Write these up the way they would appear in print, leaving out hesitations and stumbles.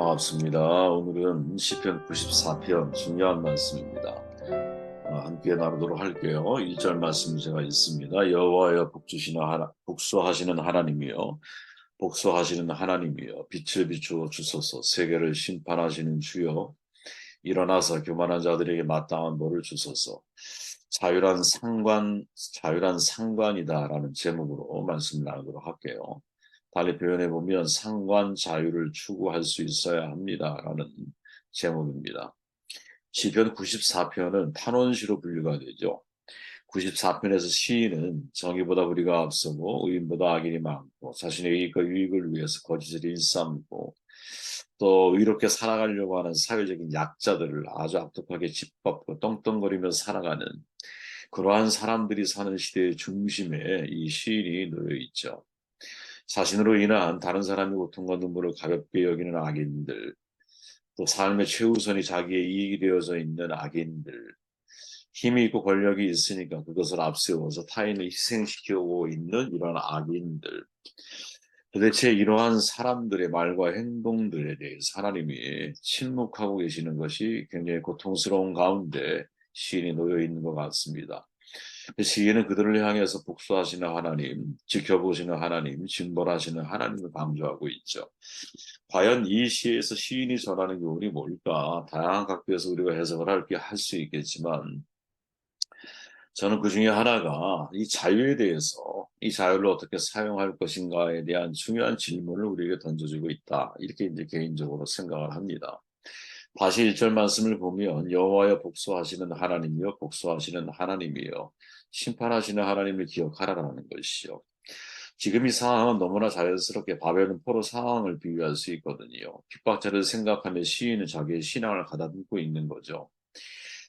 반갑습니다. 오늘은 시편 94편 중요한 말씀입니다. 함께 나누도록 할게요. 1절 말씀 제가 있습니다. 여호와여 복수하시는 하나님이여 복수하시는 하나님이여 빛을 비추어 주소서. 세계를 심판하시는 주여 일어나서 교만한 자들에게 마땅한 벌을 주소서. 자유란 상관이다라는 제목으로 말씀 나누도록 할게요. 달리 표현해 보면 상관 자유를 추구할 수 있어야 합니다라는 제목입니다. 시편 94편은 탄원시로 분류가 되죠. 94편에서 시인은 정의보다 불의가 앞서고 의인보다 악인이 많고 자신의 이익과 유익을 위해서 거짓을 일삼고 또 의롭게 살아가려고 하는 사회적인 약자들을 아주 악독하게 짓밟고 떵떵거리며 살아가는 그러한 사람들이 사는 시대의 중심에 이 시인이 놓여 있죠. 자신으로 인한 다른 사람의 고통과 눈물을 가볍게 여기는 악인들, 또 삶의 최우선이 자기의 이익이 되어져 있는 악인들, 힘이 있고 권력이 있으니까 그것을 앞세워서 타인을 희생시키고 있는 이런 악인들. 도대체 이러한 사람들의 말과 행동들에 대해서 하나님이 침묵하고 계시는 것이 굉장히 고통스러운 가운데 시인이 놓여 있는 것 같습니다. 시인은 그들을 향해서 복수하시는 하나님, 지켜보시는 하나님, 징벌하시는 하나님을 강조하고 있죠. 과연 이 시에서 시인이 전하는 교훈이 뭘까? 다양한 각도에서 우리가 해석을 할 수 있겠지만 저는 그 중에 하나가 이 자유에 대해서 이 자유를 어떻게 사용할 것인가에 대한 중요한 질문을 우리에게 던져주고 있다. 이렇게 이제 개인적으로 생각을 합니다. 다시 1절 말씀을 보면 여호와여 복수하시는 하나님이여 복수하시는 하나님이여 심판하시는 하나님을 기억하라라는 것이요. 지금 이 상황은 너무나 자연스럽게 바벨론 포로 상황을 비유할 수 있거든요. 핍박자를 생각하며 시인은 자기의 신앙을 가다듬고 있는 거죠.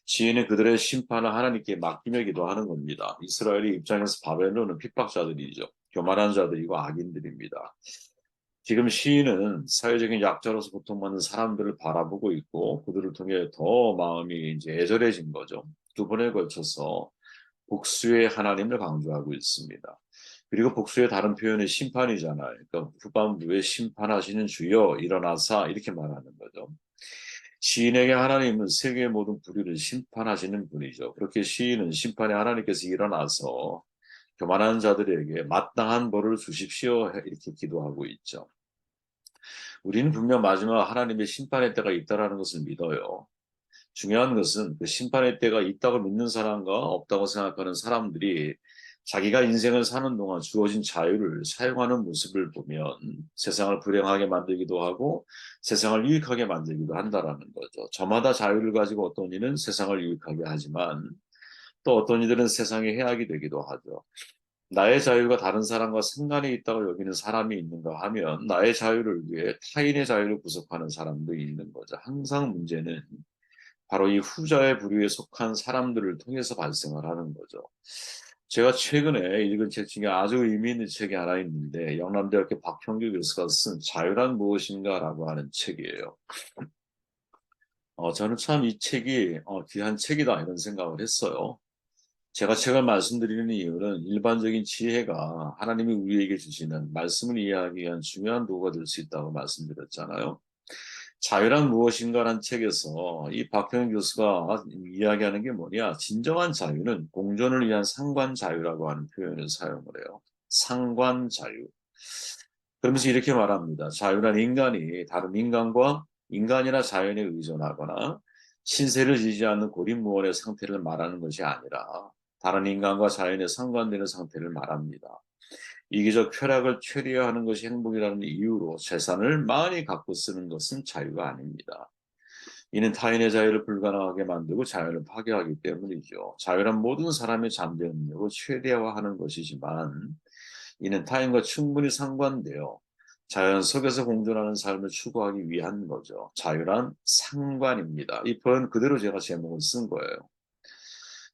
시인은 그들의 심판을 하나님께 맡기며 기도하는 겁니다. 이스라엘의 입장에서 바벨론은 핍박자들이죠. 교만한 자들이고 악인들입니다. 지금 시인은 사회적인 약자로서 고통받는 사람들을 바라보고 있고 그들을 통해 더 마음이 이제 애절해진 거죠. 두 번에 걸쳐서 복수의 하나님을 강조하고 있습니다. 그리고 복수의 다른 표현은 심판이잖아요. 그러니까 후반부에 심판하시는 주여 일어나사 이렇게 말하는 거죠. 시인에게 하나님은 세계의 모든 불의를 심판하시는 분이죠. 그렇게 시인은 심판의 하나님께서 일어나서 교만한 자들에게 마땅한 벌을 주십시오 이렇게 기도하고 있죠. 우리는 분명 마지막 하나님의 심판의 때가 있다라는 것을 믿어요. 중요한 것은 그 심판의 때가 있다고 믿는 사람과 없다고 생각하는 사람들이 자기가 인생을 사는 동안 주어진 자유를 사용하는 모습을 보면 세상을 불행하게 만들기도 하고 세상을 유익하게 만들기도 한다라는 거죠. 저마다 자유를 가지고 어떤 이는 세상을 유익하게 하지만 또 어떤 이들은 세상에 해악이 되기도 하죠. 나의 자유가 다른 사람과 상관이 있다고 여기는 사람이 있는가 하면 나의 자유를 위해 타인의 자유를 구속하는 사람도 있는 거죠. 항상 문제는 바로 이 후자의 부류에 속한 사람들을 통해서 발생을 하는 거죠. 제가 최근에 읽은 책 중에 아주 의미 있는 책이 하나 있는데 영남대학교 박형규 교수가 쓴 자유란 무엇인가라고 하는 책이에요. 저는 참 이 책이 귀한 책이다 이런 생각을 했어요. 제가 책을 말씀드리는 이유는 일반적인 지혜가 하나님이 우리에게 주시는 말씀을 이해하기 위한 중요한 도구가 될 수 있다고 말씀드렸잖아요. 자유란 무엇인가라는 책에서 이 박형인 교수가 이야기하는 게 뭐냐? 진정한 자유는 공존을 위한 상관 자유라고 하는 표현을 사용을 해요. 상관 자유. 그러면서 이렇게 말합니다. 자유란 인간이 다른 인간과 인간이나 자연에 의존하거나 신세를 지지 않는 고립무원의 상태를 말하는 것이 아니라 다른 인간과 자연에 상관되는 상태를 말합니다. 이기적 쾌락을 최대화하는 것이 행복이라는 이유로 재산을 많이 갖고 쓰는 것은 자유가 아닙니다. 이는 타인의 자유를 불가능하게 만들고 자유를 파괴하기 때문이죠. 자유란 모든 사람의 잠재 능력을 최대화하는 것이지만 이는 타인과 충분히 상관되어 자연 속에서 공존하는 삶을 추구하기 위한 거죠. 자유란 상관입니다. 이 표현 그대로 제가 제목을 쓴 거예요.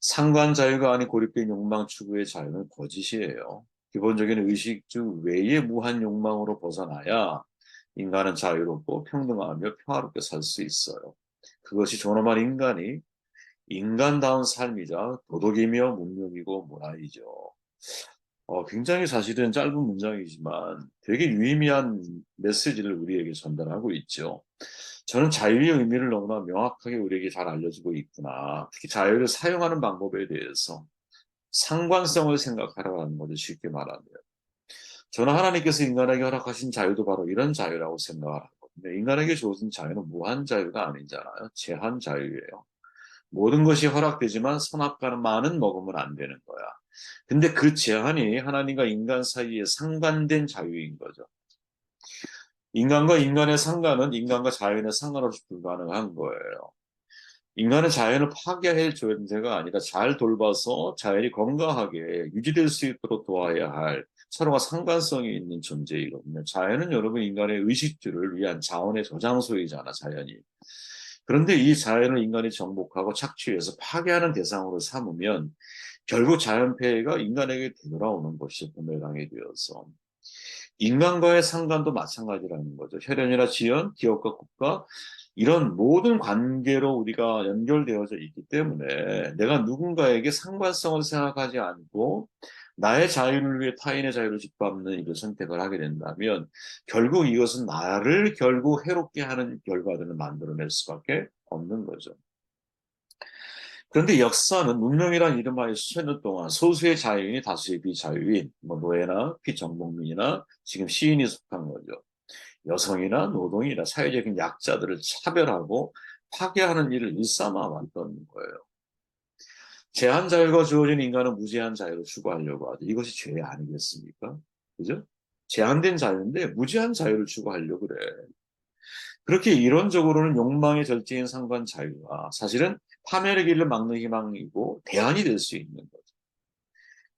상관 자유가 아닌 고립된 욕망 추구의 자유는 거짓이에요. 기본적인 의식주 외의 무한 욕망으로 벗어나야 인간은 자유롭고 평등하며 평화롭게 살 수 있어요. 그것이 존엄한 인간이 인간다운 삶이자 도덕이며 문명이고 문화이죠. 굉장히 사실은 짧은 문장이지만 되게 유의미한 메시지를 우리에게 전달하고 있죠. 저는 자유의 의미를 너무나 명확하게 우리에게 잘 알려주고 있구나. 특히 자유를 사용하는 방법에 대해서 상관성을 생각하라는 거죠. 쉽게 말하면. 저는 하나님께서 인간에게 허락하신 자유도 바로 이런 자유라고 생각하거든요. 인간에게 주어진 자유는 무한 자유가 아니잖아요. 제한 자유예요. 모든 것이 허락되지만 선악과는 먹으면 안 되는 거야. 근데 그 제한이 하나님과 인간 사이에 상관된 자유인 거죠. 인간과 인간의 상관은 인간과 자연의 상관없이 불가능한 거예요. 인간은 자연을 파괴할 존재가 아니라 잘 돌봐서 자연이 건강하게 유지될 수 있도록 도와야 할 서로가 상관성이 있는 존재이거든요. 자연은 여러분 인간의 의식주를 위한 자원의 저장소이잖아, 자연이. 그런데 이 자연을 인간이 정복하고 착취해서 파괴하는 대상으로 삼으면 결국 자연 폐해가 인간에게 되돌아오는 것이 부메랑이 되어서 인간과의 상관도 마찬가지라는 거죠. 혈연이나 지연, 기업과 국가 이런 모든 관계로 우리가 연결되어져 있기 때문에 내가 누군가에게 상관성을 생각하지 않고 나의 자유를 위해 타인의 자유를 짓밟는 이런 선택을 하게 된다면 결국 이것은 나를 결국 해롭게 하는 결과들을 만들어낼 수밖에 없는 거죠. 그런데 역사는 문명이란 이름하에 수천 년 동안 소수의 자유인이 다수의 비자유인, 노예나 피정복민이나 지금 시인이 속한 거죠. 여성이나 노동이나 사회적인 약자들을 차별하고 파괴하는 일을 일삼아 왔던 거예요. 제한 자유가 주어진 인간은 무제한 자유를 추구하려고 하죠. 이것이 죄 아니겠습니까? 그죠? 제한된 자유인데 무제한 자유를 추구하려고 그래. 그렇게 이론적으로는 욕망의 절제인 상관 자유가 사실은 파멸의 길을 막는 희망이고 대안이 될 수 있는 거죠.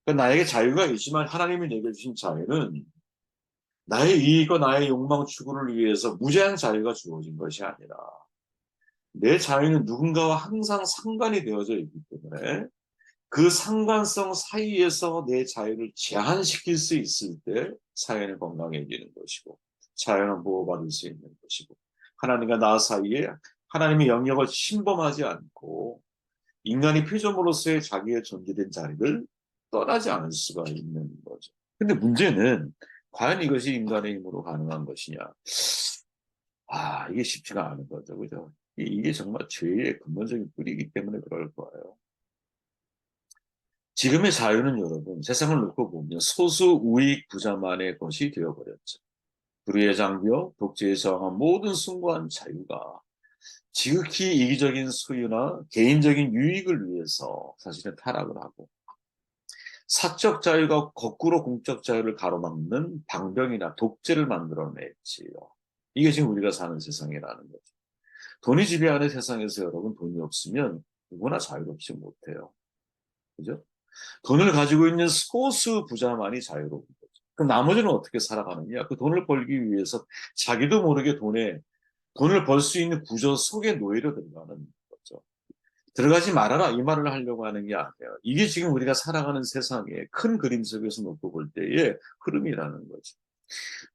그러니까 나에게 자유가 있지만 하나님이 내게 주신 자유는 나의 이익과 나의 욕망 추구를 위해서 무제한 자유가 주어진 것이 아니라 내 자유는 누군가와 항상 상관이 되어져 있기 때문에 그 상관성 사이에서 내 자유를 제한시킬 수 있을 때 사회는 건강해지는 것이고 자유는 보호받을 수 있는 것이고 하나님과 나 사이에 하나님의 영역을 침범하지 않고 인간이 피조물로서의 자기의 존재된 자리를 떠나지 않을 수가 있는 거죠. 근데 문제는 과연 이것이 인간의 힘으로 가능한 것이냐? 이게 쉽지가 않은 거죠. 그죠? 이게 정말 죄의 근본적인 뿌리이기 때문에 그럴 거예요. 지금의 자유는 여러분, 세상을 놓고 보면 소수 우익 부자만의 것이 되어버렸죠. 불의의 장벽, 독재에 저항한 모든 숭고한 자유가 지극히 이기적인 소유나 개인적인 유익을 위해서 사실은 타락을 하고 사적 자유가 거꾸로 공적 자유를 가로막는 방병이나 독재를 만들어냈지요. 이게 지금 우리가 사는 세상이라는 거죠. 돈이 지배하는 세상에서 여러분 돈이 없으면 누구나 자유롭지 못해요. 그죠? 돈을 가지고 있는 소수 부자만이 자유로운 거죠. 그 나머지는 어떻게 살아가느냐? 그 돈을 벌기 위해서 자기도 모르게 돈을 벌 수 있는 구조 속에 노예로 들어가는 거죠. 들어가지 말아라 이 말을 하려고 하는 게 아니에요. 이게 지금 우리가 살아가는 세상의 큰 그림 속에서 놓고 볼 때의 흐름이라는 거죠.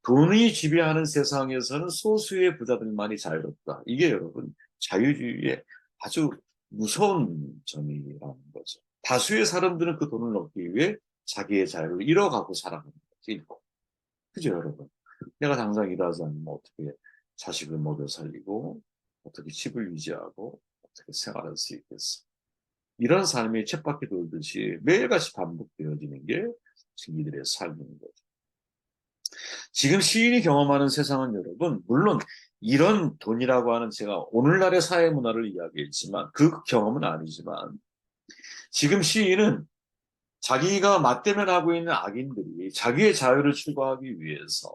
돈이 지배하는 세상에서는 소수의 부자들만이 자유롭다. 이게 여러분 자유주의의 아주 무서운 점이라는 거죠. 다수의 사람들은 그 돈을 얻기 위해 자기의 자유를 잃어가고 살아가는 거지. 그죠, 여러분? 내가 당장 일하지 않으면 어떻게 자식을 먹여 살리고, 어떻게 집을 유지하고, 어떻게 생활할 수 있겠어? 이런 삶이 쳇바퀴 돌듯이 매일같이 반복되어지는 게 지금 이들의 삶인 거죠. 지금 시인이 경험하는 세상은 여러분, 물론 이런 돈이라고 하는 제가 오늘날의 사회 문화를 이야기했지만 그 경험은 아니지만 지금 시인은 자기가 맞대면하고 있는 악인들이 자기의 자유를 추구하기 위해서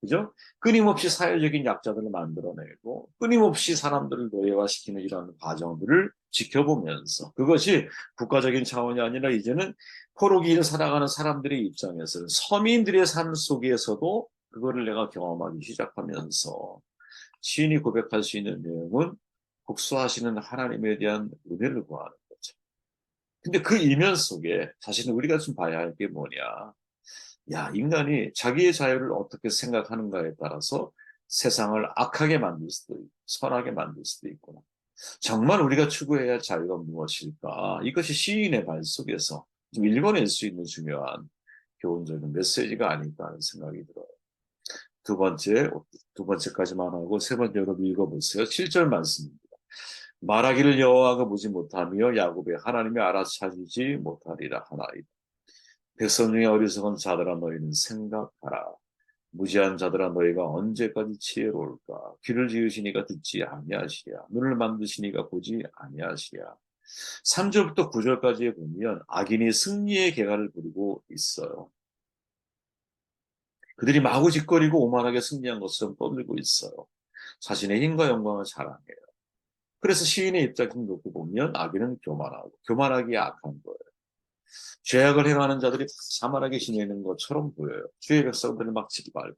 그죠? 끊임없이 사회적인 약자들을 만들어내고 끊임없이 사람들을 노예화시키는 이런 과정들을 지켜보면서 그것이 국가적인 차원이 아니라 이제는 포로기를 살아가는 사람들의 입장에서는 서민들의 삶 속에서도 그거를 내가 경험하기 시작하면서 시인이 고백할 수 있는 내용은 복수하시는 하나님에 대한 은혜를 구하는 거죠. 근데 그 이면 속에 사실은 우리가 좀 봐야 할 게 뭐냐. 야, 인간이 자기의 자유를 어떻게 생각하는가에 따라서 세상을 악하게 만들 수도 있고, 선하게 만들 수도 있구나. 정말 우리가 추구해야 할 자유가 무엇일까? 이것이 시인의 말 속에서 좀 읽어낼 수 있는 중요한 교훈적인 메시지가 아닐까 하는 생각이 들어요. 두 번째까지만 하고 세 번째 여러분 읽어보세요. 7절 말씀입니다. 말하기를 여호와가 보지 못하며 야곱의 하나님이 알아차리지 못하리라 하나이다. 백성 중에 어리석은 자들아 너희는 생각하라. 무지한 자들아 너희가 언제까지 지혜로울까? 귀를 지으시니가 듣지 아니하시랴. 눈을 만드시니가 보지 아니하시랴. 3절부터 9절까지에 보면 악인이 승리의 계가를 부리고 있어요. 그들이 마구 짓거리고 오만하게 승리한 것처럼 떠들고 있어요. 자신의 힘과 영광을 자랑해요. 그래서 시인의 입장에서 놓고 보면 악인은 교만하고 교만하기에 악한 거예요. 죄악을 행하는 자들이 자만하게 지내는 것처럼 보여요. 주의 백성들을 막 짓밟아.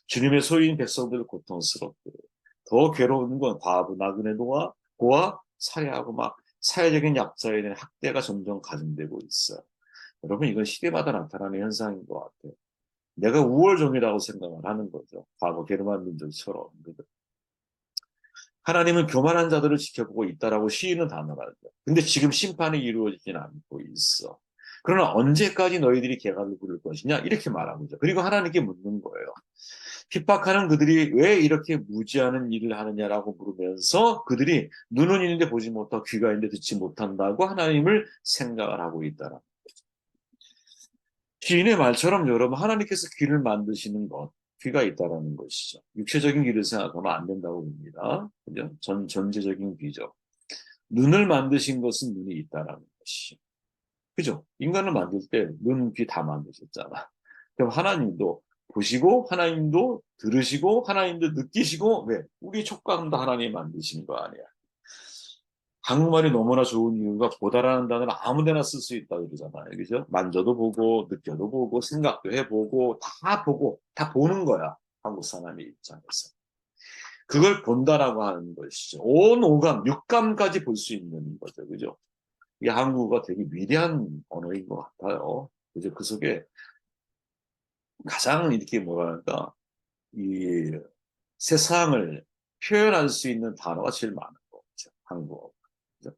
주님의 소유인 백성들을 고통스럽게. 더 괴로운 건 과부 나그네 고아 살해하고 막 사회적인 약자에 대한 학대가 점점 가중되고 있어요. 여러분 이건 시대마다 나타나는 현상인 것 같아요. 내가 우월종이라고 생각을 하는 거죠. 과거 게르만 민족처럼. 하나님은 교만한 자들을 지켜보고 있다라고 시인은 단언하죠. 근데 지금 심판이 이루어지지는 않고 있어. 그러나 언제까지 너희들이 계각을 부릴 것이냐? 이렇게 말하고 있죠. 그리고 하나님께 묻는 거예요. 핍박하는 그들이 왜 이렇게 무지하는 일을 하느냐라고 물으면서 그들이 눈은 있는데 보지 못하고 귀가 있는데 듣지 못한다고 하나님을 생각을 하고 있다라. 시인의 말처럼 여러분 하나님께서 귀를 만드시는 것, 귀가 있다라는 것이죠. 육체적인 귀를 생각하면 안 된다고 봅니다. 그죠? 전제적인 귀죠. 눈을 만드신 것은 눈이 있다라는 것이죠. 그죠? 인간을 만들 때 눈, 귀 다 만드셨잖아. 그럼 하나님도 보시고 하나님도 들으시고 하나님도 느끼시고 왜? 우리 촉감도 하나님 만드신 거 아니야. 한국말이 너무나 좋은 이유가 보다라는 단어를 아무 데나 쓸 수 있다 그러잖아요. 그죠? 만져도 보고 느껴도 보고 생각도 해보고 다 보는 거야. 한국 사람의 입장에서. 그걸 본다라고 하는 것이죠. 온 오감, 육감까지 볼 수 있는 거죠. 그죠? 이 한국어가 되게 위대한 언어인 것 같아요. 그죠? 그 속에 가장 이렇게 뭐랄까, 이 세상을 표현할 수 있는 단어가 제일 많은 거죠. 한국어. 그죠?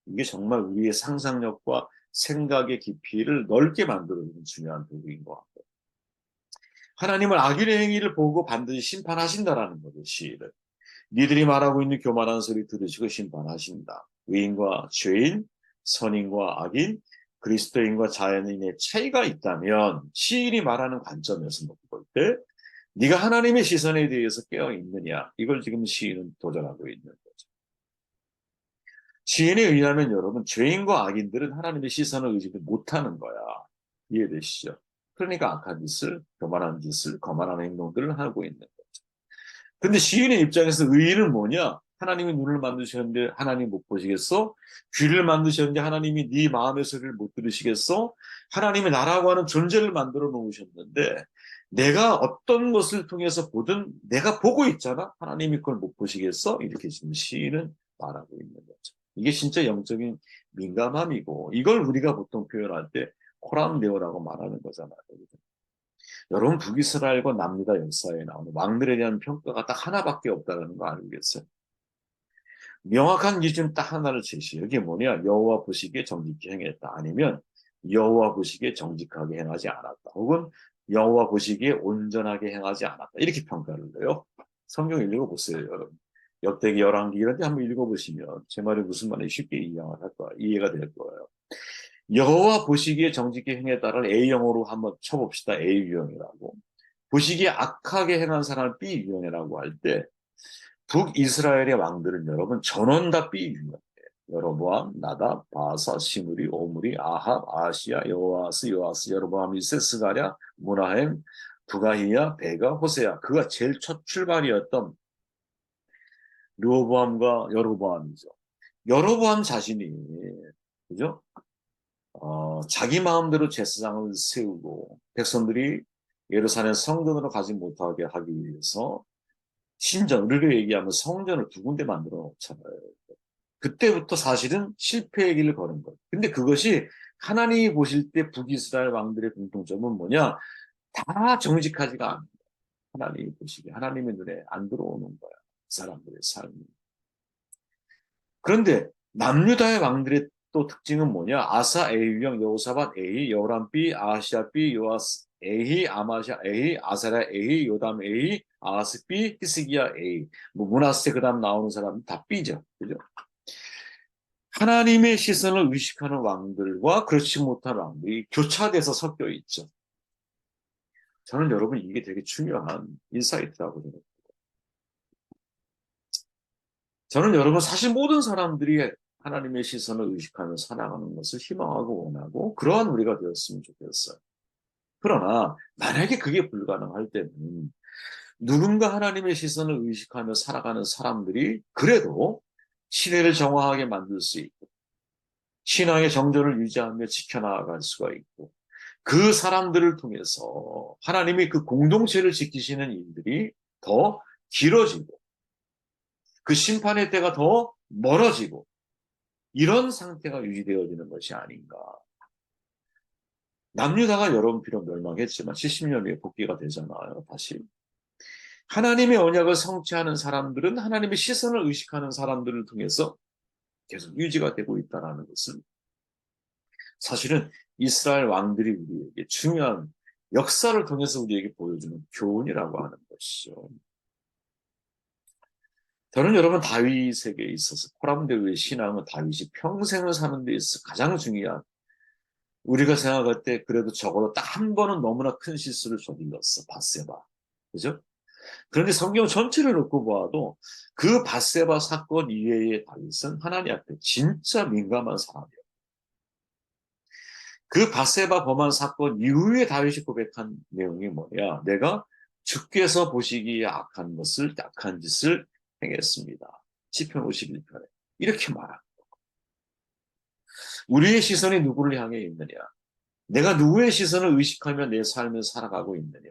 이게 정말 우리의 상상력과 생각의 깊이를 넓게 만들어주는 중요한 도구인 것 같아요. 하나님은 악인의 행위를 보고 반드시 심판하신다라는 거죠, 시를. 니들이 말하고 있는 교만한 소리 들으시고 심판하신다. 의인과 죄인, 선인과 악인, 그리스도인과 자연인의 차이가 있다면 시인이 말하는 관점에서 볼 때 네가 하나님의 시선에 대해서 깨어 있느냐 이걸 지금 시인은 도전하고 있는 거죠. 시인에 의하면 여러분 죄인과 악인들은 하나님의 시선을 의지를 못하는 거야. 이해되시죠? 그러니까 악한 짓을, 교만한 짓을, 거만한 행동들을 하고 있는 거죠. 근데 시인의 입장에서 의인은 뭐냐? 하나님이 눈을 만드셨는데 하나님 못 보시겠어? 귀를 만드셨는데 하나님이 네 마음의 소리를 못 들으시겠어? 하나님이 나라고 하는 존재를 만들어 놓으셨는데 내가 어떤 것을 통해서 보든 내가 보고 있잖아? 하나님이 그걸 못 보시겠어? 이렇게 지금 시인은 말하고 있는 거죠. 이게 진짜 영적인 민감함이고 이걸 우리가 보통 표현할 때 코란데오라고 말하는 거잖아요. 여러분 북이스라엘과 남유다 역사에 나오는 왕들에 대한 평가가 딱 하나밖에 없다는 거 알고 계세요? 명확한 기준 딱 하나를 제시해요. 이게 뭐냐? 여호와 보시기에 정직히 행했다. 아니면 여호와 보시기에 정직하게 행하지 않았다. 혹은 여호와 보시기에 온전하게 행하지 않았다. 이렇게 평가를 해요. 성경 읽어보세요, 여러분. 역대기, 열왕기 이런 데 한번 읽어보시면 제 말이 무슨 말인지 쉽게 이해가 될 거예요. 여호와 보시기에 정직히 행했다를 A형으로 한번 쳐봅시다. A 유형이라고. 보시기에 악하게 행한 사람을 B 유형이라고 할 때 북이스라엘의 왕들은 여러분 전원 다 B 유형이에요. 여로보암, 나답, 바사, 시므리, 오므리, 아합, 아시야, 여호아스, 여로보암, 이세, 스가랴, 무나헴, 부가히야, 베가, 호세야. 그가 제일 첫 출발이었던 르호보암과 여로보암이죠. 여로보암 자신이 그죠? 자기 마음대로 제사장을 세우고 백성들이 예루살렘 성전으로 가지 못하게 하기 위해서 신전, 우리로 얘기하면 성전을 두 군데 만들어 놓잖아요. 그때부터 사실은 실패의 길을 걸은 거예요. 근데 그것이 하나님이 보실 때 북이스라엘 왕들의 공통점은 뭐냐? 다 정직하지가 않아요. 하나님이 보시기에 하나님의 눈에 안 들어오는 거야. 그 사람들의 삶이. 그런데 남유다의 왕들의 또 특징은 뭐냐? 아사 A 유형, 여호사밧 A, 여호람 B, 아하시아 B, 요아스 A, 아마시아 A, 아사랴 A, 요담 A, 아하스 B, 히스기야 A. 뭐 문하세 그다음 나오는 사람은 다 B죠. 그죠? 하나님의 시선을 의식하는 왕들과 그렇지 못한 왕들이 교차돼서 섞여 있죠. 저는 여러분 이게 되게 중요한 인사이트라고 생각해요. 저는 여러분 사실 모든 사람들이 하나님의 시선을 의식하며 살아가는 것을 희망하고 원하고 그러한 우리가 되었으면 좋겠어요. 그러나 만약에 그게 불가능할 때는 누군가 하나님의 시선을 의식하며 살아가는 사람들이 그래도 시대를 정화하게 만들 수 있고 신앙의 정절을 유지하며 지켜나갈 수가 있고 그 사람들을 통해서 하나님이 그 공동체를 지키시는 일들이 더 길어지고 그 심판의 때가 더 멀어지고 이런 상태가 유지되어지는 것이 아닌가. 남유다가 여러분 비록 멸망했지만 70년 후에 복귀가 되잖아요. 다시. 하나님의 언약을 성취하는 사람들은 하나님의 시선을 의식하는 사람들을 통해서 계속 유지가 되고 있다는 것은 사실은 이스라엘 왕들이 우리에게 중요한 역사를 통해서 우리에게 보여주는 교훈이라고 하는 것이죠. 저는 여러분 다윗에게 있어서 코람데우의 신앙은 다윗이 평생을 사는 데 있어서 가장 중요한 우리가 생각할 때 그래도 적어도 딱 한 번은 너무나 큰 실수를 저질렀어. 밧세바. 그죠? 그런데 성경 전체를 놓고 봐도 그 밧세바 사건 이외의 다윗은 하나님 앞에 진짜 민감한 사람이에요. 그 밧세바 범한 사건 이후에 다윗이 고백한 내용이 뭐냐? 내가 주께서 보시기에 악한 짓을 행했습니다. 시편 51편에 이렇게 말합니다. 우리의 시선이 누구를 향해 있느냐? 내가 누구의 시선을 의식하며 내 삶을 살아가고 있느냐?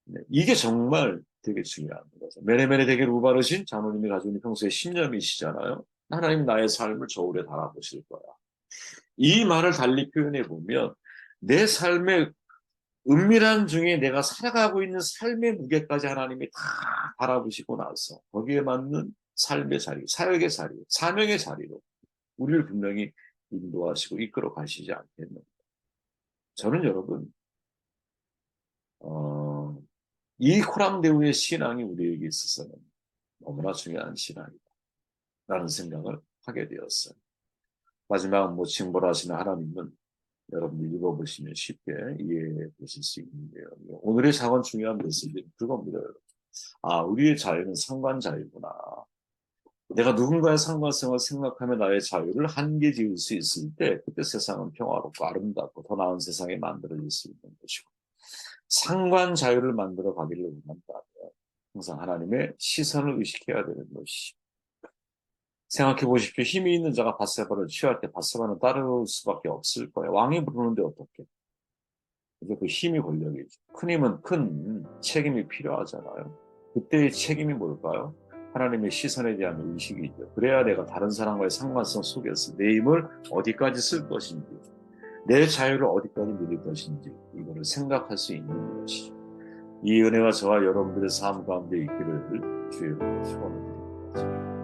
네, 이게 정말 되게 중요한 거죠. 메레메레 되게 루바르신 장로님이 가지고 있는 평소에 신념이시잖아요. 하나님 나의 삶을 저울에 달아보실 거야. 이 말을 달리 표현해 보면 내 삶의 은밀한 중에 내가 살아가고 있는 삶의 무게까지 하나님이 다 바라보시고 나서 거기에 맞는 삶의 자리, 사역의 자리, 사명의 자리로 우리를 분명히 인도하시고 이끌어 가시지 않겠는가. 저는 여러분 어, 이 코람데우의 신앙이 우리에게 있어서는 너무나 중요한 신앙이다라는 생각을 하게 되었어요. 마지막 뭐 징벌하시는 하나님은 여러분 읽어보시면 쉽게 이해해 보실 수 있는데요. 오늘의 작은 중요한 메시지는 그겁니다. 여러분. 아, 우리의 자유는 상관 자유구나. 내가 누군가의 상관성을 생각하며 나의 자유를 한계 지을 수 있을 때 그때 세상은 평화롭고 아름답고 더 나은 세상이 만들어질 수 있는 것이고 상관 자유를 만들어 가기를 원한다면 항상 하나님의 시선을 의식해야 되는 것이 생각해 보십시오. 힘이 있는 자가 밧세바를 취할 때 밧세바는 따를 수밖에 없을 거예요. 왕이 부르는데 어떻게? 이제 그 힘이 권력이죠. 큰 힘은 큰 책임이 필요하잖아요. 그때의 책임이 뭘까요? 하나님의 시선에 대한 의식이죠. 그래야 내가 다른 사람과의 상관성 속에서 내 힘을 어디까지 쓸 것인지, 내 자유를 어디까지 누릴 것인지 이거를 생각할 수 있는 것이죠. 이 은혜가 저와 여러분들의 삶 가운데 있기를 주의 이름으로 축원드립니다.